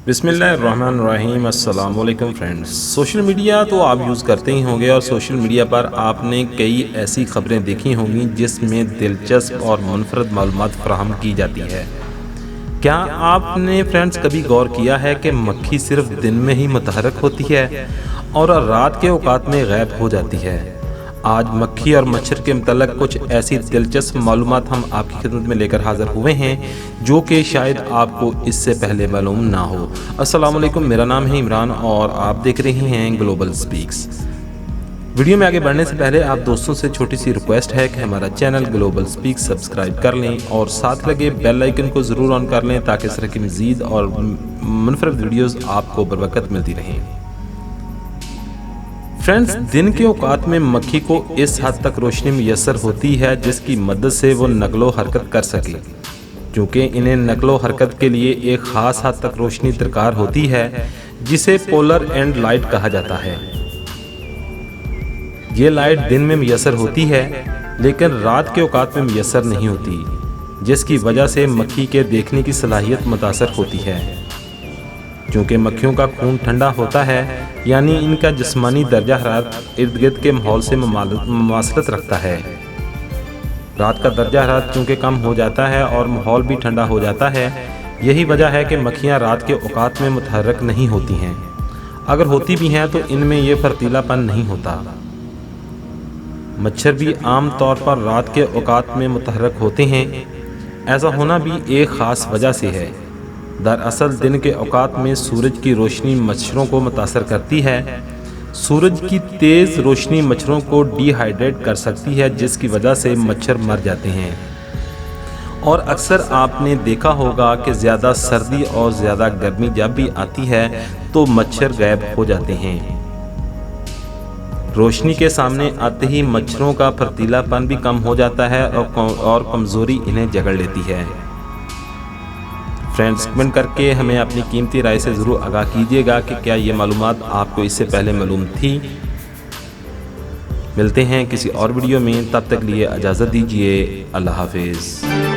बिस्मिल्लाहिर्रहमानिर्रहीम। अस्सलाम वालेकुम फ्रेंड्स। सोशल मीडिया तो आप यूज़ करते ही होंगे और सोशल मीडिया पर आपने कई ऐसी ख़बरें देखी होंगी जिसमें दिलचस्प और मुनफरद मालूमात फराहम की जाती है। क्या आपने फ्रेंड्स कभी गौर किया है कि मक्खी सिर्फ दिन में ही मुतहरक होती है और रात के औकात में गायब हो जाती है? आज मक्खी और मच्छर के मतलब कुछ ऐसी दिलचस्प मालूमात हम आपकी खिदमत में लेकर हाज़िर हुए हैं जो कि शायद आपको इससे पहले मालूम ना हो। अस्सलाम वालेकुम, मेरा नाम है इमरान और आप देख रहे हैं ग्लोबल स्पीक्स। वीडियो में आगे बढ़ने से पहले आप दोस्तों से छोटी सी रिक्वेस्ट है कि हमारा चैनल ग्लोबल स्पीक्स सब्सक्राइब कर लें और साथ लगे बेल आइकन को ज़रूर ऑन कर लें ताकि इस तरह की मज़ीद और मुनफरद वीडियोज़ आपको बर वक़्त मिलती रहें। फ्रेंड्स, दिन के औकात में मक्खी को इस हद तक रोशनी मैसर होती है जिसकी मदद से वो नकलो हरकत कर सके। क्योंकि इन्हें नकलो हरकत के लिए एक ख़ास हद तक रोशनी दरकार होती है जिसे पोलर एंड लाइट कहा जाता है। ये लाइट दिन में मैसर होती है लेकिन रात के औकात में मैसर नहीं होती, जिसकी वजह से मक्खी के देखने की सलाहियत मुतासर होती है। क्योंकि मक्खियों का खून ठंडा होता है यानी इनका जिस्मानी दर्जा हरारत इर्द गिर्द के माहौल से मुमासलत रखता है। रात का दर्जा हरारत चूँकि कम हो जाता है और माहौल भी ठंडा हो जाता है, यही वजह है कि मक्खियाँ रात के औकात में मुतहर्रक नहीं होती हैं। अगर होती भी हैं तो इनमें यह फर्तीलापन नहीं होता। मच्छर भी आम तौर पर रात के औकात में मुतहर्रक होते हैं। ऐसा होना भी एक ख़ास वजह से है। दरअसल दिन के औकात में सूरज की रोशनी मच्छरों को मुतासर करती है। सूरज की तेज़ रोशनी मच्छरों को डिहाइड्रेट कर सकती है जिसकी वजह से मच्छर मर जाते हैं। और अक्सर आपने देखा होगा कि ज़्यादा सर्दी और ज़्यादा गर्मी जब भी आती है तो मच्छर गायब हो जाते हैं। रोशनी के सामने आते ही मच्छरों का फर्तीलापन भी कम हो जाता है और कमज़ोरी इन्हें जकड़ लेती है। फ्रेंड्स, कमेंट करके हमें अपनी कीमती राय से ज़रूर आगाह कीजिएगा कि क्या ये मालूमात आपको इससे पहले मालूम थी। मिलते हैं किसी और वीडियो में, तब तक लिए इजाज़त दीजिए। अल्लाह हाफिज़।